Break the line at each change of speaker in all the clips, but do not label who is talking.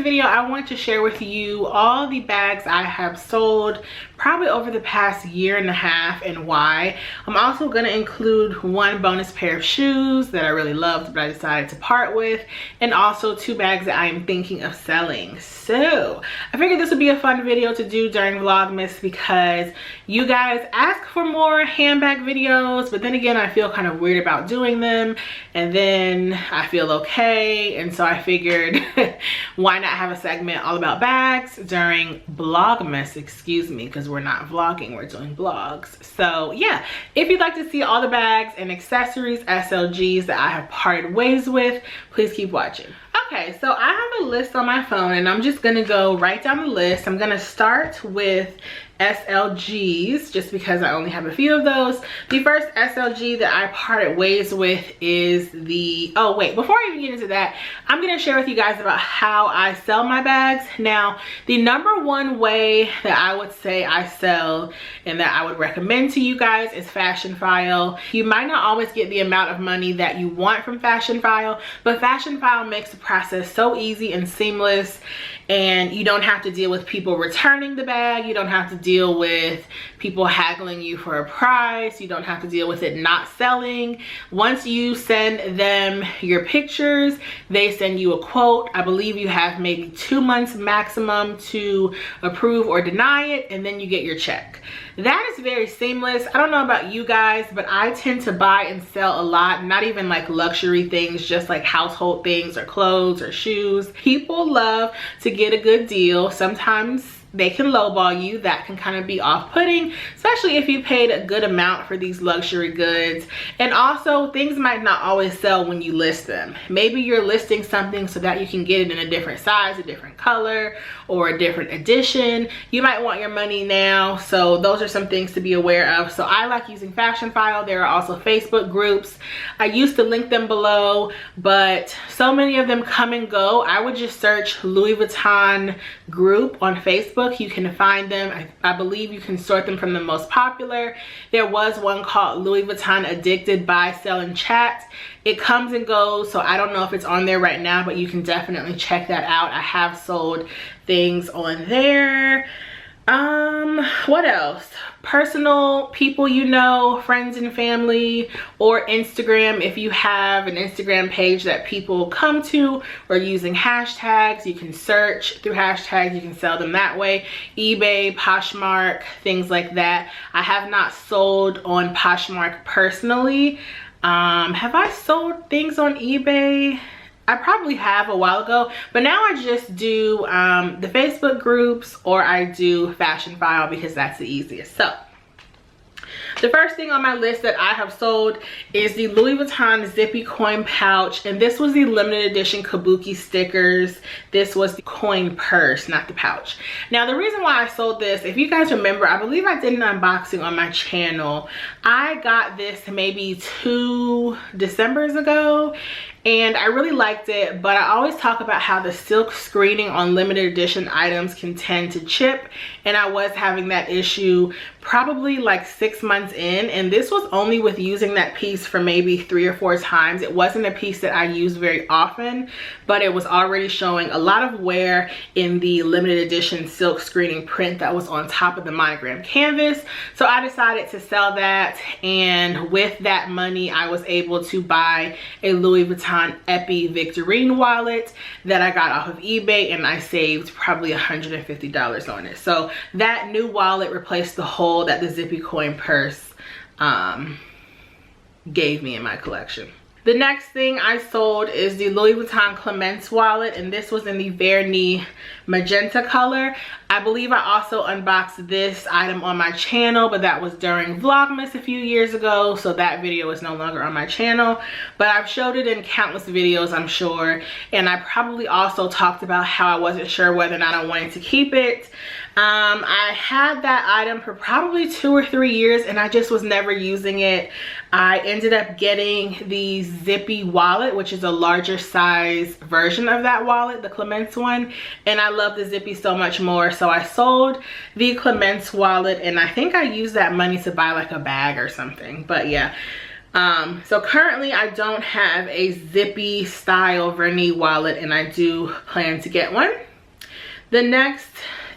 today's video, I want to share with you all the bags I have sold probably over the past year and a half and why. I'm also going to include one bonus pair of shoes that I really loved but I decided to part with, and also 2 bags that I am thinking of selling. So I figured this would be a fun video to do during Vlogmas because you guys ask for more handbag videos, but then again I feel kind of weird about doing them, and then I feel okay, and so I figured why not have a segment all about bags during Vlogmas, excuse me, because we're not vlogging, we're doing vlogs. So yeah, if you'd like to see all the bags and accessories, SLGs that I have parted ways with, please keep watching. Okay, so I have a list on my phone and I'm just gonna go right down the list. I'm gonna start with SLGs just because I only have a few of those. The first SLG that I parted ways with is the, oh wait, before I even get into that, I'm gonna share with you guys about how I sell my bags. Now, the number one way that I would say I sell and that I would recommend to you guys is Fashionphile. You might not always get the amount of money that you want from Fashionphile, but Fashionphile makes the process so easy and seamless, and you don't have to deal with people returning the bag. You don't have to deal with people haggling you for a price. You don't have to deal with it not selling. Once you send them your pictures, they send you a quote. I believe you have maybe 2 months maximum to approve or deny it, and then you get your check. That is very seamless. I don't know about you guys, but I tend to buy and sell a lot, not even like luxury things, just like household things or clothes or shoes. People love to get a good deal. Sometimes they can lowball you. That can kind of be off-putting, especially if you paid a good amount for these luxury goods. And also, things might not always sell when you list them. Maybe you're listing something so that you can get it in a different size, a different color, or a different edition. You might want your money now, so those are some things to be aware of. So I like using Fashionphile. There are also Facebook groups. I used to link them below, but so many of them come and go. I would just search Louis Vuitton group on Facebook. You can find them. I believe you can sort them from the most popular. There was one called Louis Vuitton Addicted Buy, Sell, and Chat. It comes and goes, so I don't know if it's on there right now, but you can definitely check that out. I have sold things on there. What else? Personal people you know, friends and family, or Instagram. If you have an Instagram page that people come to, or using hashtags, you can search through hashtags, you can sell them that way. eBay, Poshmark, things like that. I have not sold on Poshmark personally. Have I sold things on eBay? I probably have a while ago, but now I just do the Facebook groups, or I do Fashionphile because that's the easiest. So the first thing on my list that I have sold is the Louis Vuitton Zippy coin pouch, and this was the limited edition Kabuki stickers. This was the coin purse, not the pouch. Now the reason why I sold this, if you guys remember, I believe I did an unboxing on my channel. I got this maybe 2 Decembers ago, and I really liked it, but I always talk about how the silk screening on limited edition items can tend to chip, and I was having that issue probably like 6 months in, and this was only with using that piece for maybe 3 or 4 times. It wasn't a piece that I used very often, but it was already showing a lot of wear in the limited edition silk screening print that was on top of the monogram canvas. So I decided to sell that, and with that money I was able to buy a Louis Vuitton Epi Victorine wallet that I got off of eBay, and I saved probably $150 on it. So that new wallet replaced the hole that the Zippy coin purse gave me in my collection. The next thing I sold is the Louis Vuitton Clements wallet, and this was in the vernis magenta color. I believe I also unboxed this item on my channel, but that was during Vlogmas a few years ago, so that video is no longer on my channel. But I've showed it in countless videos, I'm sure, and I probably also talked about how I wasn't sure whether or not I wanted to keep it. I had that item for probably 2 or 3 years, and I just was never using it. I ended up getting the Zippy wallet, which is a larger size version of that wallet, the Clements one, and I love the Zippy so much more, so I sold the Clements wallet, and I think I used that money to buy like a bag or something. But yeah, so currently I don't have a Zippy style vernis wallet, and I do plan to get one. The next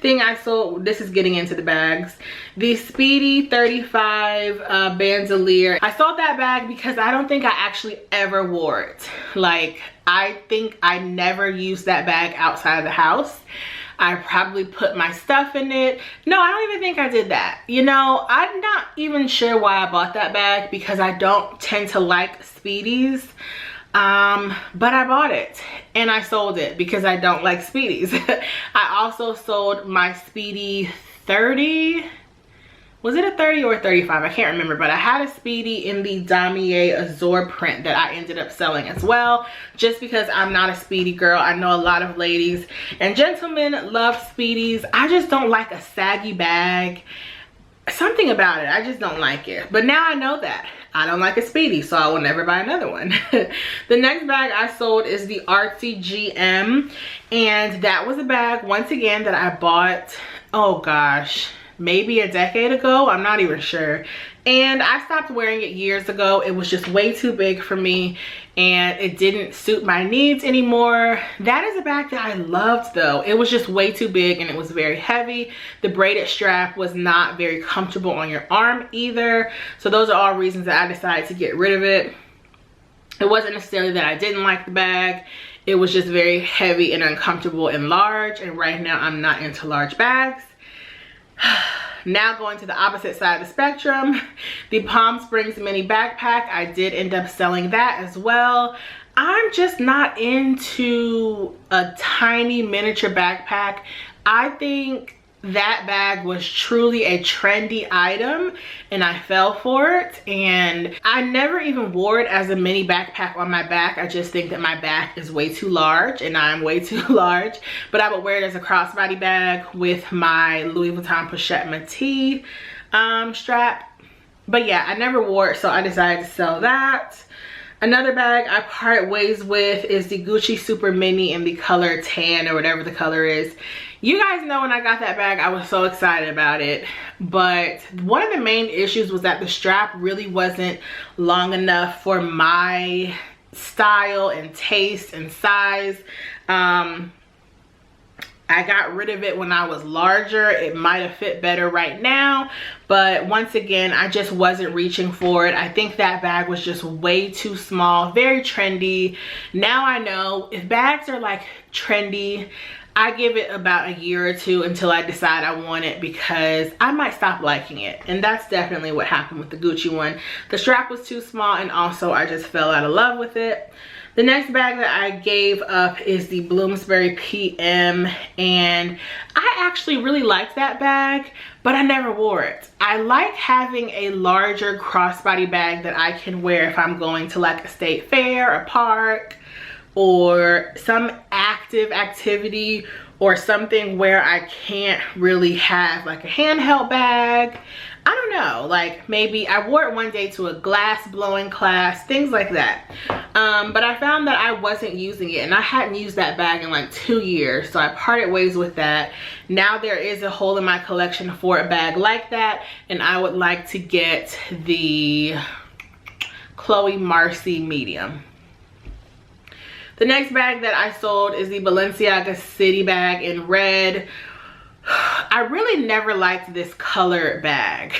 thing I sold, this is getting into the bags, the Speedy 35 bandoliere. I sold that bag because I don't think I actually ever wore it. Like, I think I never used that bag outside of the house. I probably put my stuff in it. No, I don't even think I did that. You know, I'm not even sure why I bought that bag because I don't tend to like Speedies. But I bought it and I sold it because I don't like Speedies. I also sold my Speedy 30. Was it a 30 or a 35? I can't remember, but I had a Speedy in the damier azure print that I ended up selling as well, just because I'm not a Speedy girl. I know a lot of ladies and gentlemen love Speedies. I just don't like a saggy bag. Something about it, I just don't like it. But now I know that I don't like a Speedy, so I will never buy another one. The next bag I sold is the Artsy GM, and that was a bag, once again, that I bought, oh gosh, maybe a decade ago. I'm not even sure. And I stopped wearing it years ago. It was just way too big for me and it didn't suit my needs anymore. That is a bag that I loved though. It was just way too big and it was very heavy. The braided strap was not very comfortable on your arm either. So those are all reasons that I decided to get rid of it. It wasn't necessarily that I didn't like the bag. It was just very heavy and uncomfortable and large. And right now I'm not into large bags. Now going to the opposite side of the spectrum, the Palm Springs mini backpack. I did end up selling that as well. I'm just not into a tiny miniature backpack. I think that bag was truly a trendy item and I fell for it, and I never even wore it as a mini backpack on my back. I just think that my back is way too large and I'm way too large, but I would wear it as a crossbody bag with my Louis Vuitton pochette Matisse strap. But yeah, I never wore it, so I decided to sell that. Another bag I part ways with is the Gucci Super Mini in the color tan or whatever the color is. You guys know when I got that bag, I was so excited about it. But one of the main issues was that the strap really wasn't long enough for my style and taste and size. I got rid of it when I was larger. It might have fit better right now, but once again, I just wasn't reaching for it. I think that bag was just way too small, very trendy. Now I know if bags are like trendy, I give it about a year or two until I decide I want it, because I might stop liking it. And that's definitely what happened with the Gucci one. The strap was too small, and also I just fell out of love with it. The next bag that I gave up is the Bloomsbury PM, and I actually really liked that bag, but I never wore it. I like having a larger crossbody bag that I can wear if I'm going to like a state fair, a park, or some active activity, or something where I can't really have like a handheld bag. I don't know, like maybe I wore it one day to a glass blowing class, things like that. But I found that I wasn't using it, and I hadn't used that bag in like 2 years, so I parted ways with that. Now there is a hole in my collection for a bag like that, and I would like to get the Chloe Marcy medium. The next bag that I sold is the Balenciaga City bag in red. I really never liked this color bag.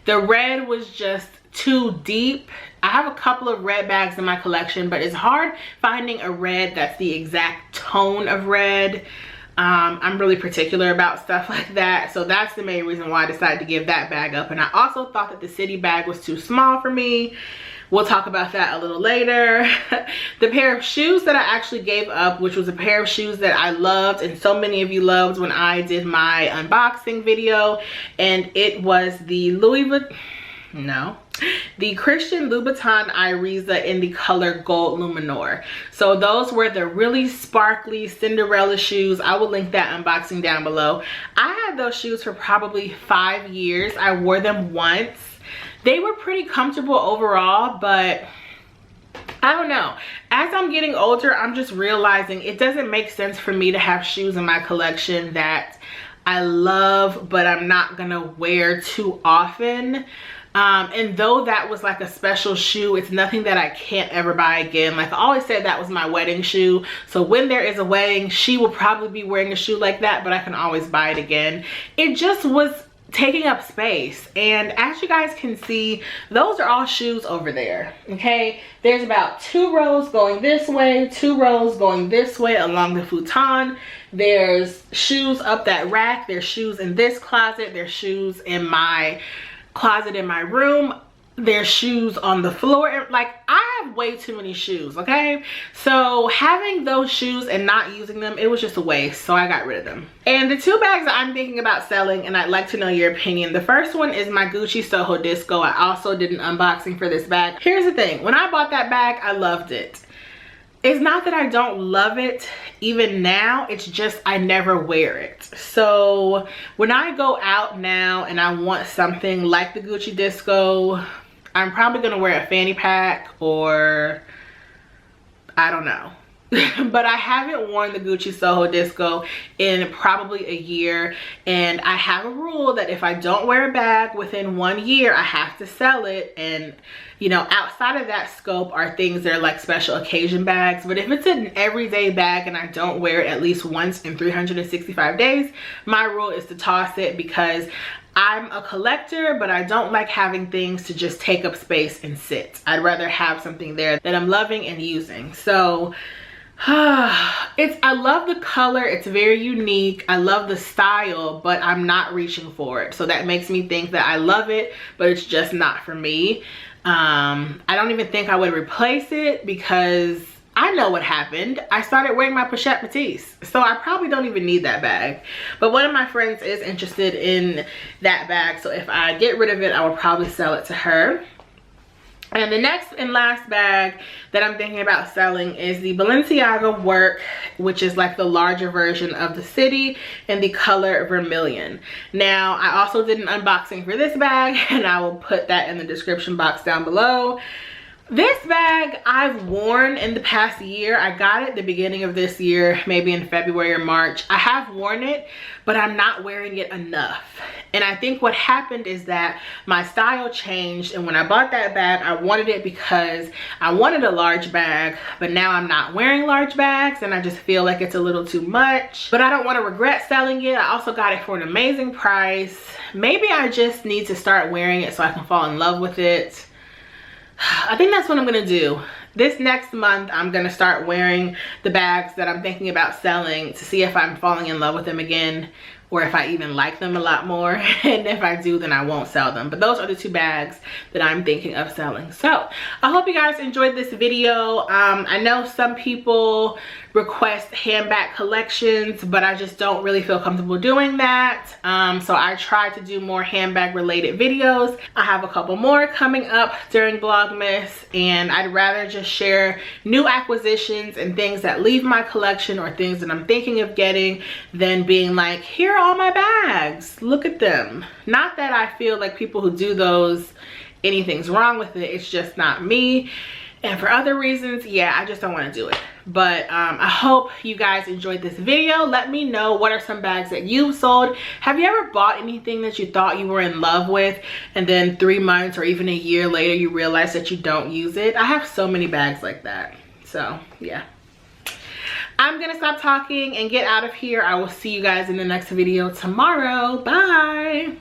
The red was just too deep. I have a couple of red bags in my collection, but it's hard finding a red that's the exact tone of red. I'm really particular about stuff like that, so that's the main reason why I decided to give that bag up. And I also thought that the City bag was too small for me. We'll talk about that a little later. The pair of shoes that I actually gave up, which was a pair of shoes that I loved and so many of you loved when I did my unboxing video, and it was the the Christian Louboutin Iriza in the color Gold Luminor. So those were the really sparkly Cinderella shoes. I will link that unboxing down below. I had those shoes for probably 5 years. I wore them once. They were pretty comfortable overall, but I don't know. As I'm getting older, I'm just realizing it doesn't make sense for me to have shoes in my collection that I love, but I'm not gonna wear too often. And though that was like a special shoe, it's nothing that I can't ever buy again. Like I always said, that was my wedding shoe. So when there is a wedding, she will probably be wearing a shoe like that, but I can always buy it again. It just was taking up space, and as you guys can see, those are all shoes over there. Okay, there's about 2 rows going this way, 2 rows going this way along the futon. There's shoes up that rack, there's shoes in this closet, there's shoes in my closet in my room, there's shoes on the floor. Like, I have way too many shoes. Okay, so having those shoes and not using them, it was just a waste, so I got rid of them. And the 2 bags that I'm thinking about selling, and I'd like to know your opinion, the first one is my Gucci Soho Disco. I also did an unboxing for this bag. Here's the thing, when I bought that bag, I loved it. It's not that I don't love it even now, it's just I never wear it. So when I go out now and I want something like the Gucci Disco, I'm probably gonna wear a fanny pack, or I don't know. But I haven't worn the Gucci Soho Disco in probably a year, and I have a rule that if I don't wear a bag within 1 year, I have to sell it. And you know, outside of that scope are things that are like special occasion bags. But if it's an everyday bag and I don't wear it at least once in 365 days, my rule is to toss it, because I'm a collector, but I don't like having things to just take up space and sit. I'd rather have something there that I'm loving and using. So I love the color, it's very unique, I love the style, but I'm not reaching for it. So that makes me think that I love it, but it's just not for me. I don't even think I would replace it, because I know what happened. I started wearing my Pochette Matisse, so I probably don't even need that bag. But one of my friends is interested in that bag, so if I get rid of it, I will probably sell it to her. And the next and last bag that I'm thinking about selling is the Balenciaga Work, which is like the larger version of the City in the color vermillion. Now, I also did an unboxing for this bag, and I will put that in the description box down below. This bag I've worn in the past year. I got it the beginning of this year, maybe in February or March. I have worn it, but I'm not wearing it enough. And I think what happened is that my style changed, and when I bought that bag, I wanted it because I wanted a large bag, but now I'm not wearing large bags, and I just feel like it's a little too much. But I don't want to regret selling it. I also got it for an amazing price. Maybe I just need to start wearing it so I can fall in love with it. I think that's what I'm gonna do. This next month, I'm gonna start wearing the bags that I'm thinking about selling to see if I'm falling in love with them again, or if I even like them a lot more. And if I do, then I won't sell them. But those are the 2 bags that I'm thinking of selling. So I hope you guys enjoyed this video. I know some people request handbag collections, but I just don't really feel comfortable doing that. So I try to do more handbag related videos. I have a couple more coming up during Vlogmas, and I'd rather just share new acquisitions and things that leave my collection or things that I'm thinking of getting, than being like, here are all my bags, look at them. Not that I feel like people who do those, anything's wrong with it, it's just not me. And for other reasons, yeah, I just don't want to do it. But I hope you guys enjoyed this video. Let me know, what are some bags that you've sold? Have you ever bought anything that you thought you were in love with, and then 3 months or even a year later you realize that you don't use it? I have so many bags like that. So yeah, I'm gonna stop talking and get out of here. I will see you guys in the next video tomorrow. Bye.